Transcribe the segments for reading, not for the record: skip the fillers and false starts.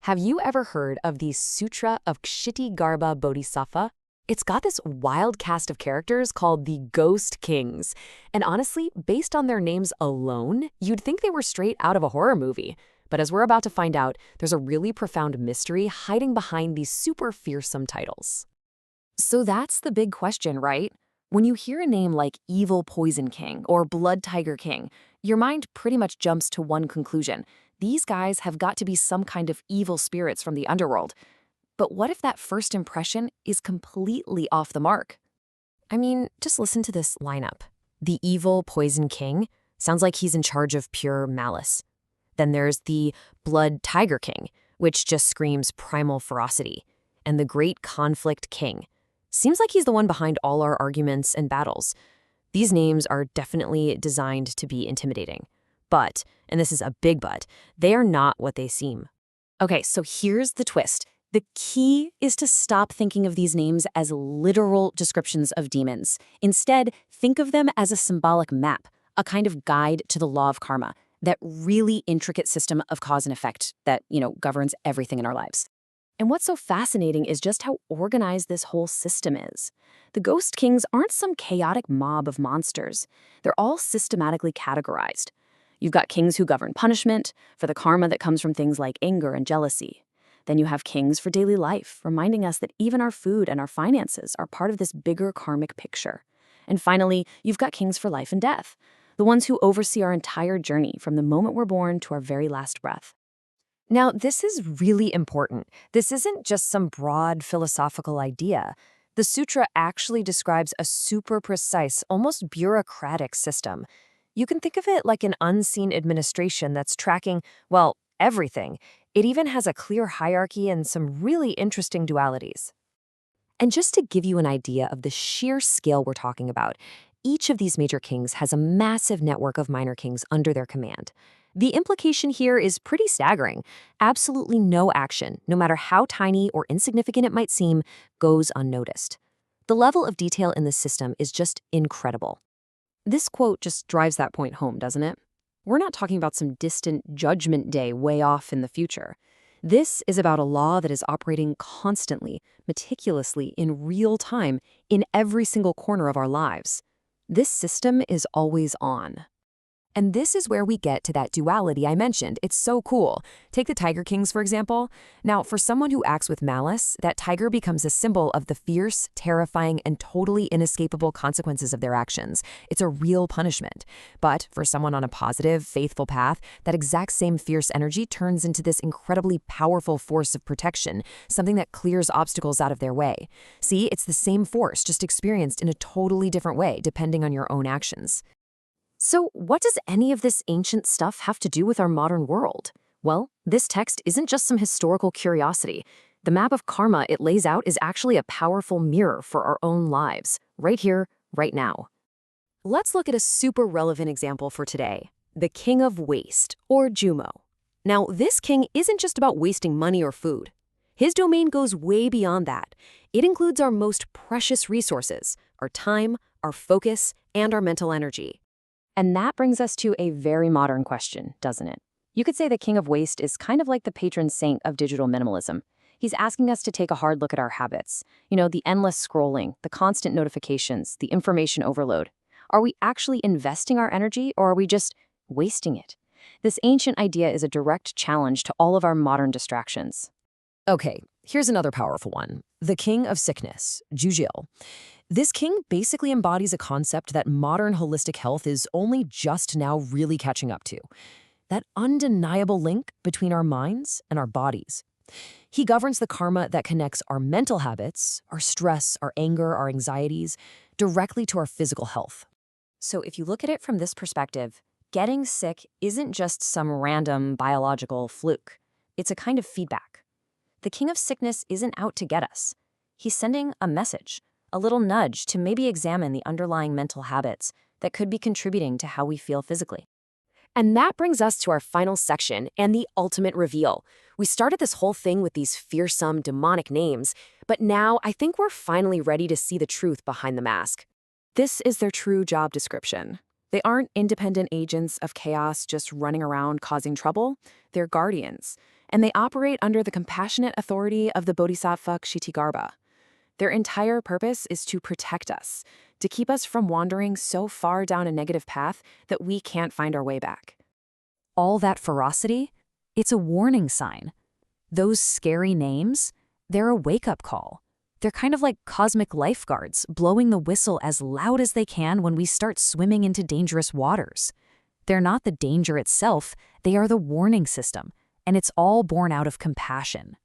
Have you ever heard of the Sutra of Kṣitigarbha Bodhisattva? It's got this wild cast of characters called the Ghost Kings. And honestly, based on their names alone, you'd think they were straight out of a horror movie. But as we're about to find out, there's a really profound mystery hiding behind these super fearsome titles. So that's the big question, right? When you hear a name like Evil Poison King or Blood Tiger King, your mind pretty much jumps to one conclusion. These guys have got to be some kind of evil spirits from the underworld. But what if that first impression is completely off the mark? I mean, just listen to this lineup. The Evil Poison King sounds like he's in charge of pure malice. Then there's the Blood Tiger King, which just screams primal ferocity. And the Great Conflict King. Seems like he's the one behind all our arguments and battles. These names are definitely designed to be intimidating. But, and this is a big but, they are not what they seem. Okay, so here's the twist. The key is to stop thinking of these names as literal descriptions of demons. Instead, think of them as a symbolic map, a kind of guide to the law of karma, that really intricate system of cause and effect that, governs everything in our lives. And what's so fascinating is just how organized this whole system is. The Ghost Kings aren't some chaotic mob of monsters. They're all systematically categorized. You've got kings who govern punishment, for the karma that comes from things like anger and jealousy. Then you have kings for daily life, reminding us that even our food and our finances are part of this bigger karmic picture. And finally, you've got kings for life and death, the ones who oversee our entire journey from the moment we're born to our very last breath. Now, this is really important. This isn't just some broad philosophical idea. The sutra actually describes a super precise, almost bureaucratic system. You can think of it like an unseen administration that's tracking, well, everything. It even has a clear hierarchy and some really interesting dualities. And just to give you an idea of the sheer scale we're talking about, each of these major kings has a massive network of minor kings under their command. The implication here is pretty staggering. Absolutely no action, no matter how tiny or insignificant it might seem, goes unnoticed. The level of detail in this system is just incredible. This quote just drives that point home, doesn't it? We're not talking about some distant judgment day way off in the future. This is about a law that is operating constantly, meticulously, in real time, in every single corner of our lives. This system is always on. And this is where we get to that duality I mentioned. It's so cool. Take the Tiger Kings, for example. Now, for someone who acts with malice, that tiger becomes a symbol of the fierce, terrifying, and totally inescapable consequences of their actions. It's a real punishment. But for someone on a positive, faithful path, that exact same fierce energy turns into this incredibly powerful force of protection, something that clears obstacles out of their way. See, it's the same force, just experienced in a totally different way, depending on your own actions. So what does any of this ancient stuff have to do with our modern world? Well, this text isn't just some historical curiosity. The map of karma it lays out is actually a powerful mirror for our own lives, right here, right now. Let's look at a super relevant example for today, the King of Waste, or Jumo. Now, this king isn't just about wasting money or food. His domain goes way beyond that. It includes our most precious resources, our time, our focus, and our mental energy. And that brings us to a very modern question, doesn't it? You could say the King of Waste is kind of like the patron saint of digital minimalism. He's asking us to take a hard look at our habits. The endless scrolling, the constant notifications, the information overload. Are we actually investing our energy, or are we just wasting it? This ancient idea is a direct challenge to all of our modern distractions. Okay, here's another powerful one. The King of Sickness, Jujil. This king basically embodies a concept that modern holistic health is only just now really catching up to. That undeniable link between our minds and our bodies. He governs the karma that connects our mental habits, our stress, our anger, our anxieties, directly to our physical health. So if you look at it from this perspective, getting sick isn't just some random biological fluke. It's a kind of feedback. The King of Sickness isn't out to get us. He's sending a message. A little nudge to maybe examine the underlying mental habits that could be contributing to how we feel physically. And that brings us to our final section and the ultimate reveal. We started this whole thing with these fearsome, demonic names, but now I think we're finally ready to see the truth behind the mask. This is their true job description. They aren't independent agents of chaos just running around causing trouble. They're guardians. and they operate under the compassionate authority of the Bodhisattva Kṣitigarbha. Their entire purpose is to protect us, to keep us from wandering so far down a negative path that we can't find our way back. All that ferocity, it's a warning sign. Those scary names, they're a wake-up call. They're kind of like cosmic lifeguards, blowing the whistle as loud as they can when we start swimming into dangerous waters. They're not the danger itself, they are the warning system, and it's all born out of compassion.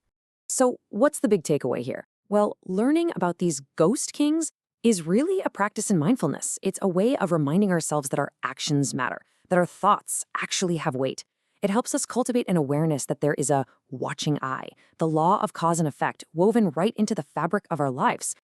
So what's the big takeaway here? Well, learning about these ghost kings is really a practice in mindfulness. It's a way of reminding ourselves that our actions matter, that our thoughts actually have weight. It helps us cultivate an awareness that there is a watching eye, the law of cause and effect woven right into the fabric of our lives.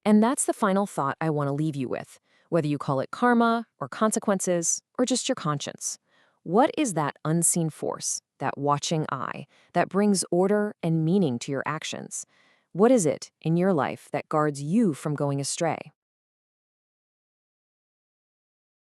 And that's the final thought I want to leave you with, whether you call it karma or consequences or just your conscience. What is that unseen force, that watching eye, that brings order and meaning to your actions? What is it in your life that guards you from going astray?